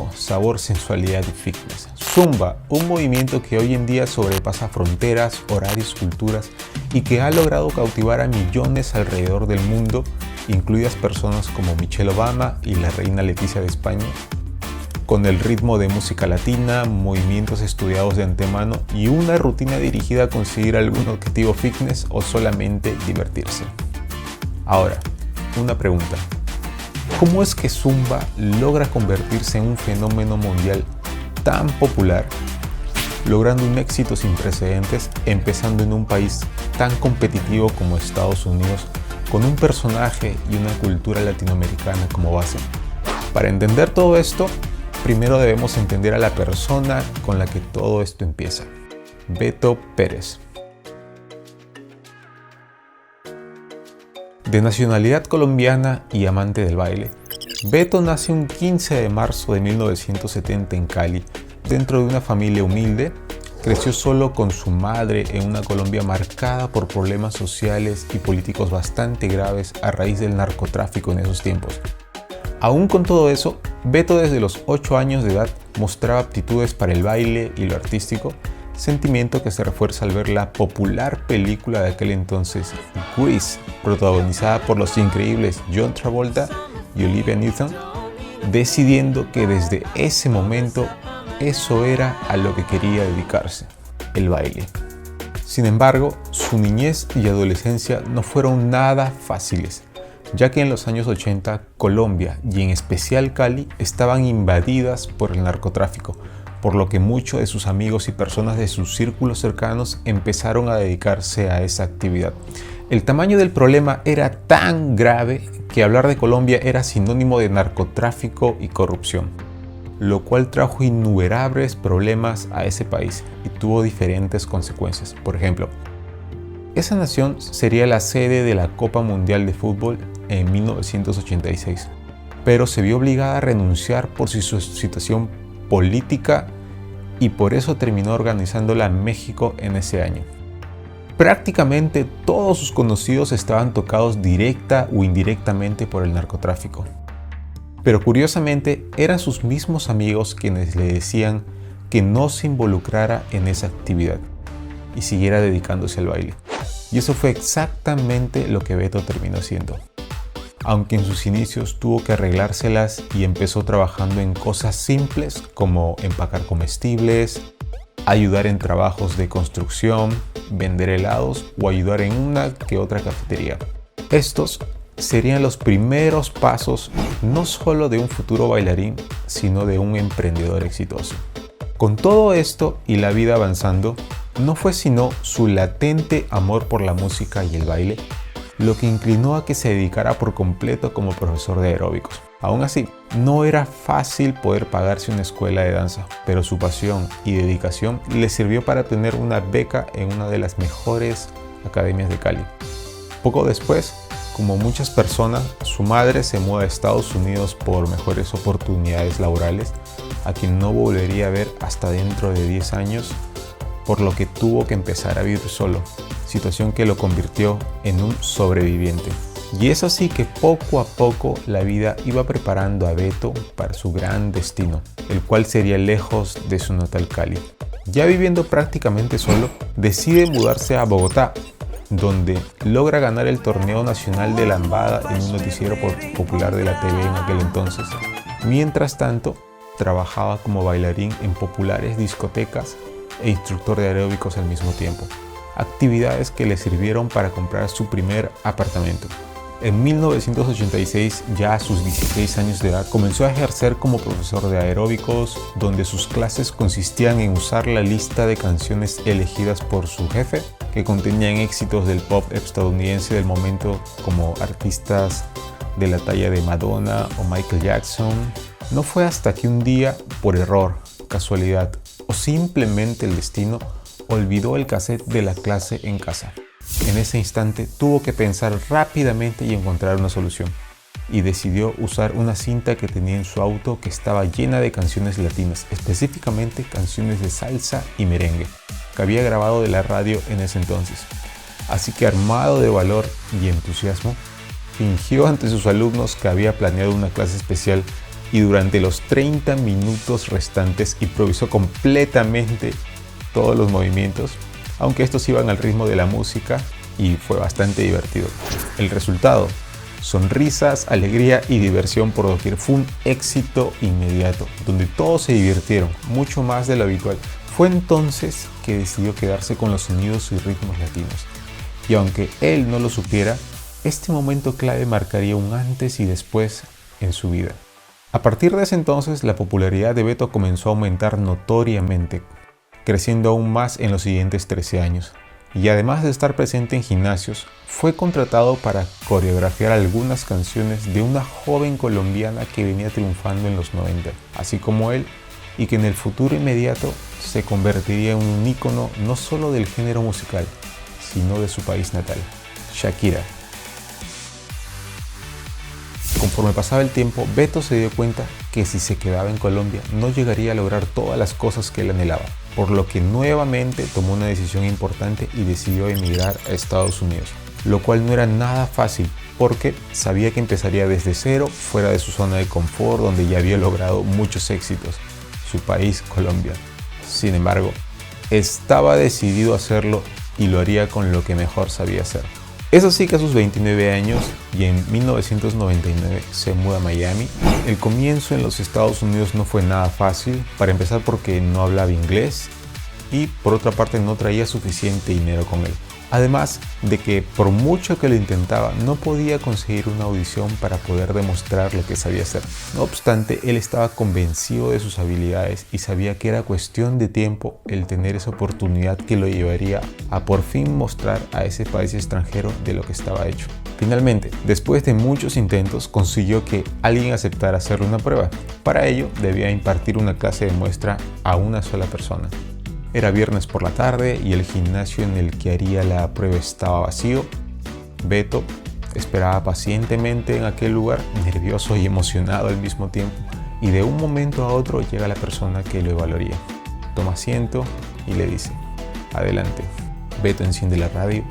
ritmo, sabor, sensualidad y fitness. Zumba, un movimiento que hoy en día sobrepasa fronteras, horarios, culturas y que ha logrado cautivar a millones alrededor del mundo, incluidas personas como Michelle Obama y la reina Leticia de España, con el ritmo de música latina, movimientos estudiados de antemano y una rutina dirigida a conseguir algún objetivo fitness o solamente divertirse. Ahora, una pregunta. ¿Cómo es que Zumba logra convertirse en un fenómeno mundial tan popular, logrando un éxito sin precedentes, empezando en un país tan competitivo como Estados Unidos, con un personaje y una cultura latinoamericana como base? Para entender todo esto, primero debemos entender a la persona con la que todo esto empieza: Beto Pérez. De nacionalidad colombiana y amante del baile, Beto nace un 15 de marzo de 1970 en Cali, dentro de una familia humilde. Creció solo con su madre en una Colombia marcada por problemas sociales y políticos bastante graves a raíz del narcotráfico en esos tiempos. Aún con todo eso, Beto desde los 8 años de edad mostraba aptitudes para el baile y lo artístico, sentimiento que se refuerza al ver la popular película de aquel entonces, Grease, protagonizada por los increíbles John Travolta y Olivia Newton, decidiendo que desde ese momento eso era a lo que quería dedicarse: el baile. Sin embargo, su niñez y adolescencia no fueron nada fáciles, ya que en los años 80 Colombia y en especial Cali estaban invadidas por el narcotráfico, por lo que muchos de sus amigos y personas de sus círculos cercanos empezaron a dedicarse a esa actividad. El tamaño del problema era tan grave que hablar de Colombia era sinónimo de narcotráfico y corrupción, lo cual trajo innumerables problemas a ese país y tuvo diferentes consecuencias. Por ejemplo, esa nación sería la sede de la Copa Mundial de Fútbol en 1986, pero se vio obligada a renunciar por su situación política y por eso terminó organizándola México en ese año. Prácticamente todos sus conocidos estaban tocados directa o indirectamente por el narcotráfico. Pero curiosamente eran sus mismos amigos quienes le decían que no se involucrara en esa actividad y siguiera dedicándose al baile. Y eso fue exactamente lo que Beto terminó haciendo. Aunque en sus inicios tuvo que arreglárselas y empezó trabajando en cosas simples como empacar comestibles, ayudar en trabajos de construcción, vender helados o ayudar en una que otra cafetería. Estos serían los primeros pasos no solo de un futuro bailarín, sino de un emprendedor exitoso. Con todo esto y la vida avanzando, no fue sino su latente amor por la música y el baile lo que inclinó a que se dedicara por completo como profesor de aeróbicos. Aún así, no era fácil poder pagarse una escuela de danza, pero su pasión y dedicación le sirvió para tener una beca en una de las mejores academias de Cali. Poco después, como muchas personas, su madre se muda a Estados Unidos por mejores oportunidades laborales, a quien no volvería a ver hasta dentro de 10 años, por lo que tuvo que empezar a vivir solo, situación que lo convirtió en un sobreviviente. Y es así que poco a poco la vida iba preparando a Beto para su gran destino, el cual sería lejos de su natal Cali. Ya viviendo prácticamente solo, decide mudarse a Bogotá, donde logra ganar el torneo nacional de lambada en un noticiero popular de la TV en aquel entonces. Mientras tanto, trabajaba como bailarín en populares discotecas e instructor de aeróbicos al mismo tiempo, actividades que le sirvieron para comprar su primer apartamento. En 1986, ya a sus 16 años de edad, comenzó a ejercer como profesor de aeróbicos, donde sus clases consistían en usar la lista de canciones elegidas por su jefe, que contenían éxitos del pop estadounidense del momento como artistas de la talla de Madonna o Michael Jackson. No fue hasta que un día, por error, casualidad o simplemente el destino, olvidó el cassette de la clase en casa. En ese instante tuvo que pensar rápidamente y encontrar una solución, y decidió usar una cinta que tenía en su auto que estaba llena de canciones latinas, específicamente canciones de salsa y merengue, que había grabado de la radio en ese entonces. Así que, armado de valor y entusiasmo, fingió ante sus alumnos que había planeado una clase especial y durante los 30 minutos restantes improvisó completamente todos los movimientos, aunque estos iban al ritmo de la música y fue bastante divertido. El resultado: sonrisas, alegría y diversión por doquier. Fue un éxito inmediato, donde todos se divirtieron, mucho más de lo habitual. Fue entonces que decidió quedarse con los sonidos y ritmos latinos. Y aunque él no lo supiera, este momento clave marcaría un antes y después en su vida. A partir de ese entonces, la popularidad de Beto comenzó a aumentar notoriamente, creciendo aún más en los siguientes 13 años. Y además de estar presente en gimnasios, fue contratado para coreografiar algunas canciones de una joven colombiana que venía triunfando en los 90, así como él, y que en el futuro inmediato se convertiría en un ícono no solo del género musical, sino de su país natal, Shakira. Conforme pasaba el tiempo, Beto se dio cuenta que si se quedaba en Colombia no llegaría a lograr todas las cosas que él anhelaba, por lo que nuevamente tomó una decisión importante y decidió emigrar a Estados Unidos, lo cual no era nada fácil porque sabía que empezaría desde cero, fuera de su zona de confort donde ya había logrado muchos éxitos, su país, Colombia. Sin embargo, estaba decidido a hacerlo y lo haría con lo que mejor sabía hacer. Es así que a sus 29 años y en 1999 se muda a Miami. El comienzo en los Estados Unidos no fue nada fácil, para empezar porque no hablaba inglés y por otra parte no traía suficiente dinero con él. Además de que por mucho que lo intentaba no podía conseguir una audición para poder demostrar lo que sabía hacer. No obstante, él estaba convencido de sus habilidades y sabía que era cuestión de tiempo el tener esa oportunidad que lo llevaría a por fin mostrar a ese país extranjero de lo que estaba hecho. Finalmente, después de muchos intentos, consiguió que alguien aceptara hacerle una prueba. Para ello, debía impartir una clase de muestra a una sola persona. Era viernes por la tarde y el gimnasio en el que haría la prueba estaba vacío. Beto esperaba pacientemente en aquel lugar, nervioso y emocionado al mismo tiempo, y de un momento a otro llega la persona que lo evaluaría. Toma asiento y le dice: adelante. Beto enciende la radio,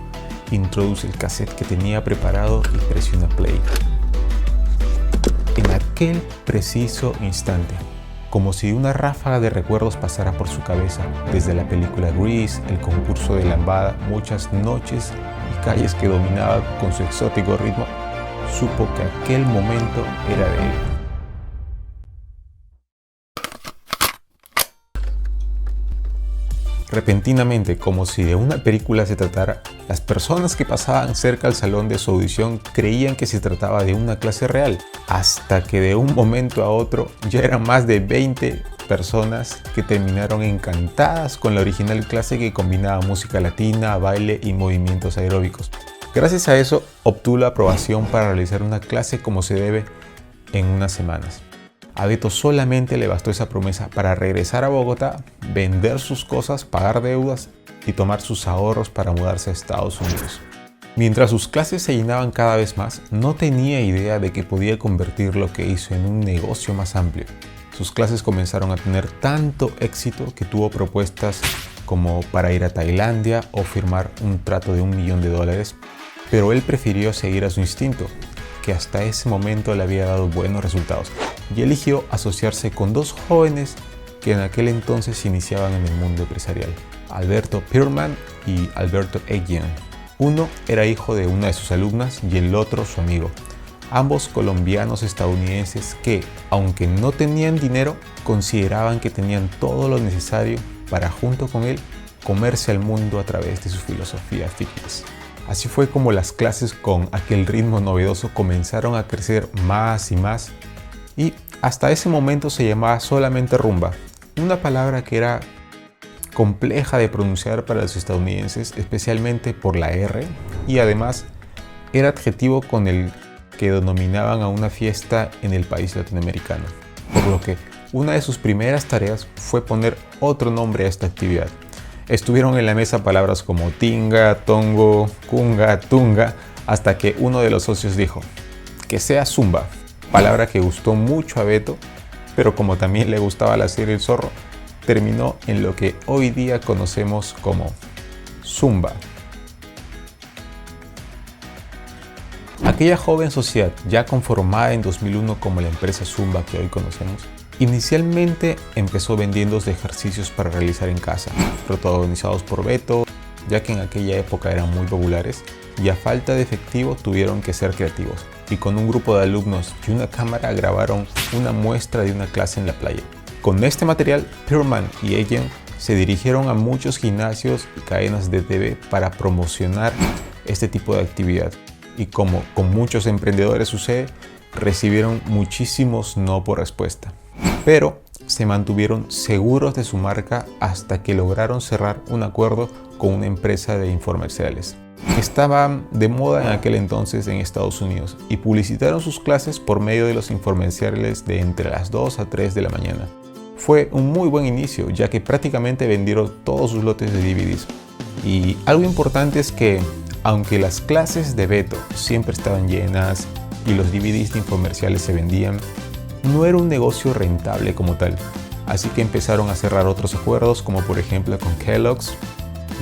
introduce el cassette que tenía preparado y presiona play. En aquel preciso instante, como si una ráfaga de recuerdos pasara por su cabeza, desde la película Grease, el concurso de lambada, muchas noches y calles que dominaba con su exótico ritmo, supo que aquel momento era de él. Repentinamente, como si de una película se tratara, las personas que pasaban cerca al salón de su audición creían que se trataba de una clase real, hasta que de un momento a otro ya eran más de 20 personas que terminaron encantadas con la original clase que combinaba música latina, baile y movimientos aeróbicos. Gracias a eso obtuvo la aprobación para realizar una clase como se debe en unas semanas. A Beto solamente le bastó esa promesa para regresar a Bogotá, vender sus cosas, pagar deudas y tomar sus ahorros para mudarse a Estados Unidos. Mientras sus clases se llenaban cada vez más, no tenía idea de que podía convertir lo que hizo en un negocio más amplio. Sus clases comenzaron a tener tanto éxito que tuvo propuestas como para ir a Tailandia o firmar un trato de $1 millón, pero él prefirió seguir a su instinto, que hasta ese momento le había dado buenos resultados, y eligió asociarse con dos jóvenes que en aquel entonces se iniciaban en el mundo empresarial, Alberto Pirman y Alberto Eguian. Uno era hijo de una de sus alumnas y el otro su amigo, ambos colombianos estadounidenses que, aunque no tenían dinero, consideraban que tenían todo lo necesario para, junto con él, comerse al mundo a través de su filosofía fitness. Así fue como las clases con aquel ritmo novedoso comenzaron a crecer más y más, y hasta ese momento se llamaba solamente rumba, una palabra que era compleja de pronunciar para los estadounidenses, especialmente por la R, y además era adjetivo con el que denominaban a una fiesta en el país latinoamericano, por lo que una de sus primeras tareas fue poner otro nombre a esta actividad. Estuvieron en la mesa palabras como tinga, tongo, kunga, tunga, hasta que uno de los socios dijo que sea zumba, palabra que gustó mucho a Beto, pero como también le gustaba la serie El Zorro, terminó en lo que hoy día conocemos como zumba. Aquella joven sociedad, ya conformada en 2001 como la empresa Zumba que hoy conocemos, inicialmente empezó vendiendo ejercicios para realizar en casa, protagonizados por Beto, ya que en aquella época eran muy populares y a falta de efectivo tuvieron que ser creativos, y con un grupo de alumnos y una cámara grabaron una muestra de una clase en la playa. Con este material, Pearlman y Agent se dirigieron a muchos gimnasios y cadenas de TV para promocionar este tipo de actividad, y como con muchos emprendedores sucede, recibieron muchísimos no por respuesta. Pero se mantuvieron seguros de su marca hasta que lograron cerrar un acuerdo con una empresa de infomerciales. Estaban de moda en aquel entonces en Estados Unidos y publicitaron sus clases por medio de los infomerciales de entre las 2 a 3 de la mañana. Fue un muy buen inicio, ya que prácticamente vendieron todos sus lotes de DVDs. Y algo importante es que, aunque las clases de Beto siempre estaban llenas y los DVDs de infomerciales se vendían, no era un negocio rentable como tal. Así que empezaron a cerrar otros acuerdos, como por ejemplo con Kellogg's,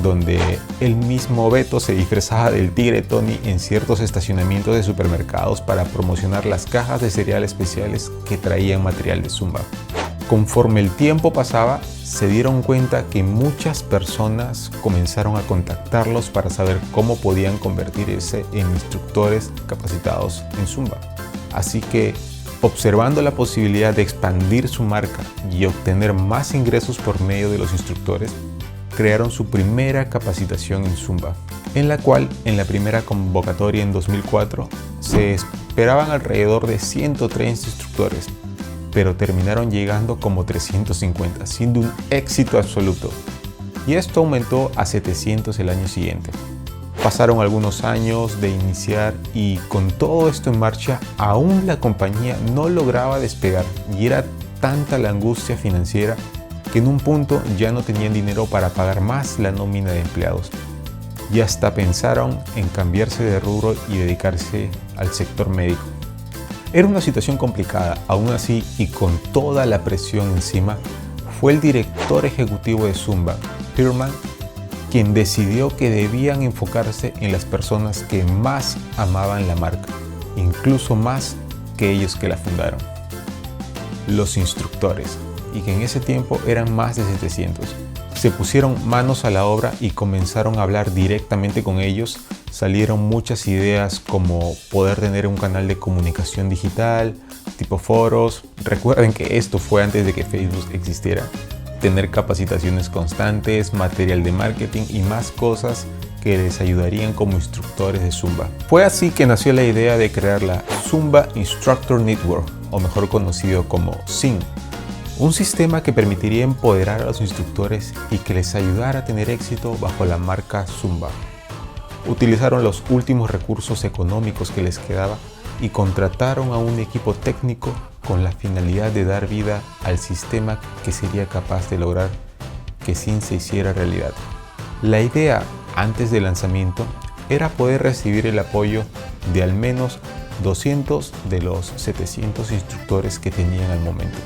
donde el mismo Beto se disfrazaba del tigre Tony en ciertos estacionamientos de supermercados para promocionar las cajas de cereal especiales que traían material de Zumba. Conforme el tiempo pasaba, se dieron cuenta que muchas personas comenzaron a contactarlos para saber cómo podían convertirse en instructores capacitados en Zumba. Así que, observando la posibilidad de expandir su marca y obtener más ingresos por medio de los instructores, crearon su primera capacitación en Zumba, en la cual en la primera convocatoria en 2004 se esperaban alrededor de 130 instructores, pero terminaron llegando como 350, siendo un éxito absoluto. Y esto aumentó a 700 el año siguiente. Pasaron algunos años de iniciar y con todo esto en marcha, aún la compañía no lograba despegar y era tanta la angustia financiera que en un punto ya no tenían dinero para pagar más la nómina de empleados. Y hasta pensaron en cambiarse de rubro y dedicarse al sector médico. Era una situación complicada, aún así, y con toda la presión encima, fue el director ejecutivo de Zumba, Pearlman, quien decidió que debían enfocarse en las personas que más amaban la marca, incluso más que ellos que la fundaron, los instructores, y que en ese tiempo eran más de 700. Se pusieron manos a la obra y comenzaron a hablar directamente con ellos. Salieron muchas ideas como poder tener un canal de comunicación digital, tipo foros. Recuerden que esto fue antes de que Facebook existiera. Tener capacitaciones constantes, material de marketing y más cosas que les ayudarían como instructores de Zumba. Fue así que nació la idea de crear la Zumba Instructor Network, o mejor conocido como ZIN. Un sistema que permitiría empoderar a los instructores y que les ayudara a tener éxito bajo la marca Zumba. Utilizaron los últimos recursos económicos que les quedaba y contrataron a un equipo técnico con la finalidad de dar vida al sistema que sería capaz de lograr que ZIN se hiciera realidad. La idea antes del lanzamiento era poder recibir el apoyo de al menos 200 de los 700 instructores que tenían al momento.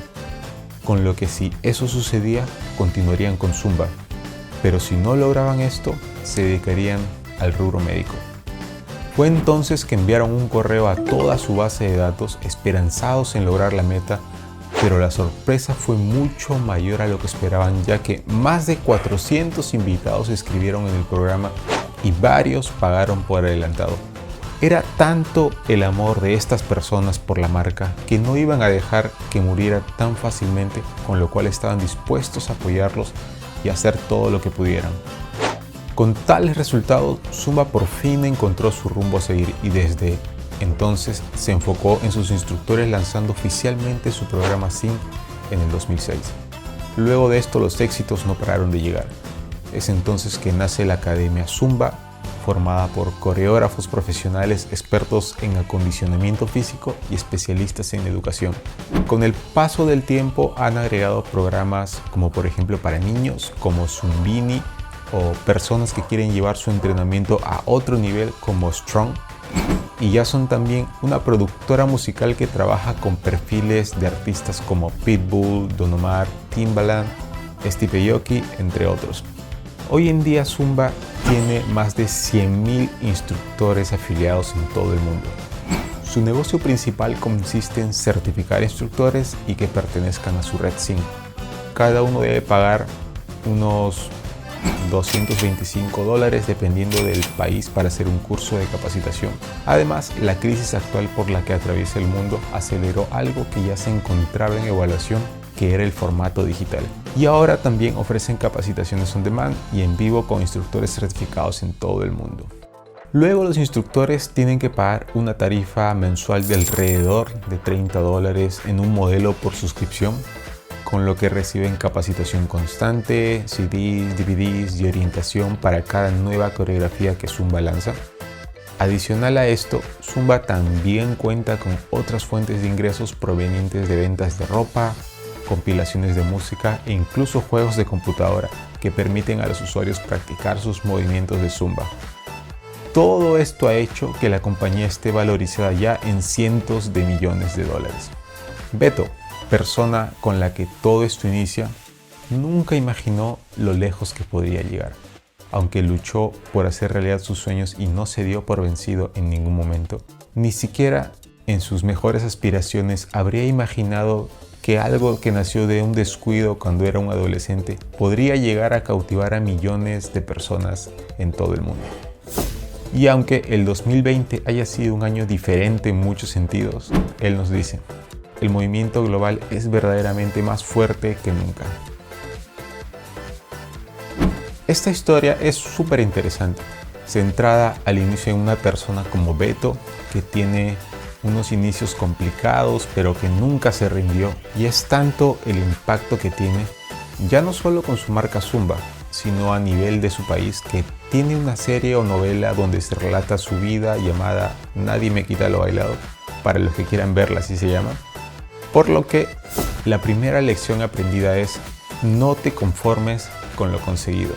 Con lo que si eso sucedía, continuarían con Zumba, pero si no lograban esto, se dedicarían al rubro médico. Fue entonces que enviaron un correo a toda su base de datos esperanzados en lograr la meta, pero la sorpresa fue mucho mayor a lo que esperaban, ya que más de 400 invitados se inscribieron en el programa y varios pagaron por adelantado. Era tanto el amor de estas personas por la marca que no iban a dejar que muriera tan fácilmente, con lo cual estaban dispuestos a apoyarlos y hacer todo lo que pudieran. Con tales resultados, Zumba por fin encontró su rumbo a seguir y desde entonces se enfocó en sus instructores, lanzando oficialmente su programa ZIN en el 2006. Luego de esto, los éxitos no pararon de llegar. Es entonces que nace la Academia Zumba, formada por coreógrafos profesionales expertos en acondicionamiento físico y especialistas en educación. Con el paso del tiempo han agregado programas como por ejemplo para niños como Zumbini o personas que quieren llevar su entrenamiento a otro nivel como Strong, y ya son también una productora musical que trabaja con perfiles de artistas como Pitbull, Don Omar, Timbaland, Steve Aoki, entre otros. Hoy en día Zumba tiene más de 100.000 instructores afiliados en todo el mundo Su negocio principal consiste en certificar instructores y que pertenezcan a su red SIN. Cada uno debe pagar unos $225 dependiendo del país para hacer un curso de capacitación. Además, la crisis actual por la que atraviesa el mundo aceleró algo que ya se encontraba en evaluación, que era el formato digital. Y ahora también ofrecen capacitaciones on demand y en vivo con instructores certificados en todo el mundo. Luego los instructores tienen que pagar una tarifa mensual de alrededor de $30 en un modelo por suscripción, con lo que reciben capacitación constante, CDs, DVDs y orientación para cada nueva coreografía que Zumba lanza. Adicional a esto, Zumba también cuenta con otras fuentes de ingresos provenientes de ventas de ropa, compilaciones de música e incluso juegos de computadora que permiten a los usuarios practicar sus movimientos de Zumba. Todo esto ha hecho que la compañía esté valorizada ya en cientos de millones de dólares. Beto, persona con la que todo esto inicia, nunca imaginó lo lejos que podría llegar. Aunque luchó por hacer realidad sus sueños y no se dio por vencido en ningún momento, ni siquiera en sus mejores aspiraciones habría imaginado que algo que nació de un descuido cuando era un adolescente podría llegar a cautivar a millones de personas en todo el mundo. Y aunque el 2020 haya sido un año diferente en muchos sentidos, él nos dice: el movimiento global es verdaderamente más fuerte que nunca. Esta historia es súper interesante, centrada al inicio en una persona como Beto, que tiene unos inicios complicados pero que nunca se rindió, y es tanto el impacto que tiene, ya no solo con su marca Zumba, sino a nivel de su país, que tiene una serie o novela donde se relata su vida llamada Nadie me quita lo bailado, para los que quieran verla, así se llama. Por lo que la primera lección aprendida es: no te conformes con lo conseguido.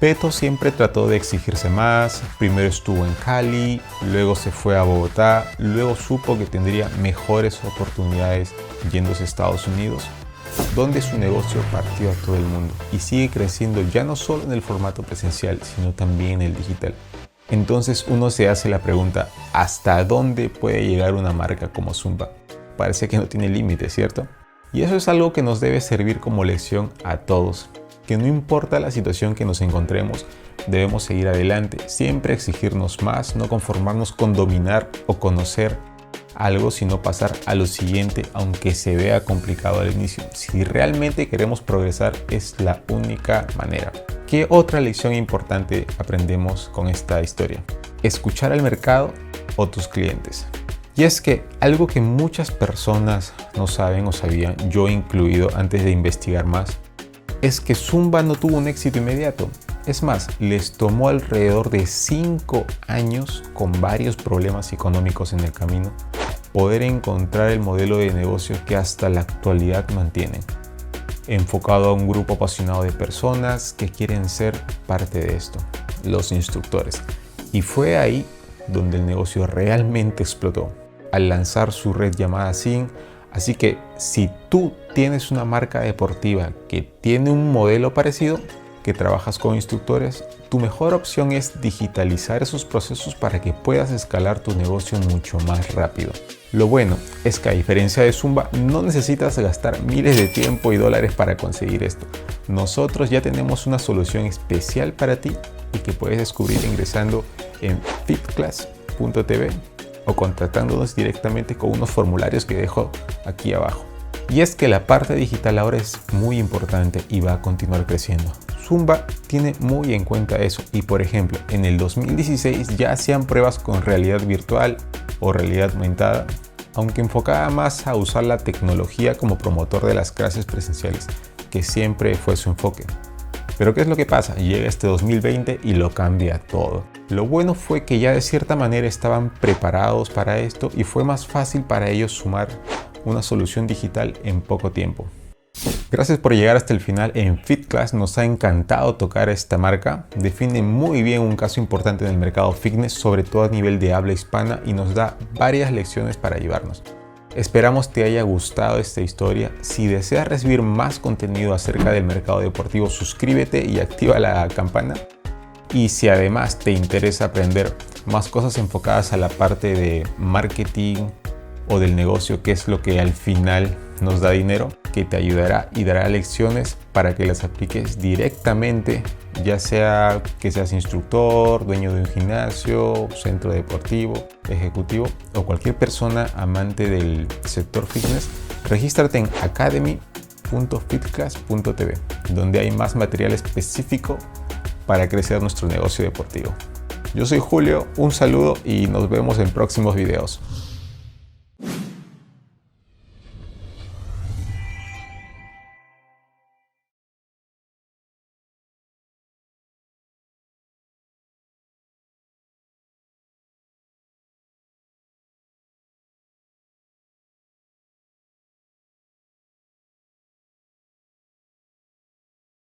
Beto siempre trató de exigirse más. Primero estuvo en Cali, luego se fue a Bogotá, luego supo que tendría mejores oportunidades yéndose a Estados Unidos, donde su negocio partió a todo el mundo y sigue creciendo ya no solo en el formato presencial, sino también en el digital. Entonces uno se hace la pregunta: ¿hasta dónde puede llegar una marca como Zumba? Parece que no tiene límite, ¿cierto? Y eso es algo que nos debe servir como lección a todos, que no importa la situación que nos encontremos, debemos seguir adelante, siempre exigirnos más, no conformarnos con dominar o conocer algo, sino pasar a lo siguiente, aunque se vea complicado al inicio. Si realmente queremos progresar, es la única manera. ¿Qué otra lección importante aprendemos con esta historia? Escuchar al mercado o tus clientes. Y es que algo que muchas personas no saben o sabían, yo incluido antes de investigar más, es que Zumba no tuvo un éxito inmediato. Es más, les tomó alrededor de 5 años, con varios problemas económicos en el camino, poder encontrar el modelo de negocio que hasta la actualidad mantienen, enfocado a un grupo apasionado de personas que quieren ser parte de esto, los instructores. Y fue ahí donde el negocio realmente explotó, al lanzar su red llamada SIN. Así que si tú tienes una marca deportiva que tiene un modelo parecido, que trabajas con instructores, tu mejor opción es digitalizar esos procesos para que puedas escalar tu negocio mucho más rápido. Lo bueno es que, a diferencia de Zumba, no necesitas gastar miles de tiempo y dólares para conseguir esto. Nosotros ya tenemos una solución especial para ti y que puedes descubrir ingresando en fitclass.tv o contactándonos directamente con unos formularios que dejo aquí abajo. Y es que la parte digital ahora es muy importante y va a continuar creciendo. Zumba tiene muy en cuenta eso y, por ejemplo, en el 2016 ya hacían pruebas con realidad virtual o realidad aumentada, aunque enfocada más a usar la tecnología como promotor de las clases presenciales, que siempre fue su enfoque. Pero ¿qué es lo que pasa? Llega este 2020 y lo cambia todo. Lo bueno fue que ya de cierta manera estaban preparados para esto y fue más fácil para ellos sumar una solución digital en poco tiempo. Gracias por llegar hasta el final en FitClass. Nos ha encantado tocar esta marca. Define muy bien un caso importante en el mercado fitness, sobre todo a nivel de habla hispana, y nos da varias lecciones para ayudarnos. Esperamos te haya gustado esta historia. Si deseas recibir más contenido acerca del mercado deportivo, suscríbete y activa la campana. Y si además te interesa aprender más cosas enfocadas a la parte de marketing o del negocio, que es lo que al final nos da dinero, que te ayudará y dará lecciones para que las apliques directamente, ya sea que seas instructor, dueño de un gimnasio, centro deportivo, ejecutivo o cualquier persona amante del sector fitness. Regístrate en academy.fitclass.tv, donde hay más material específico para crecer nuestro negocio deportivo. Yo soy Julio, un saludo y nos vemos en próximos videos.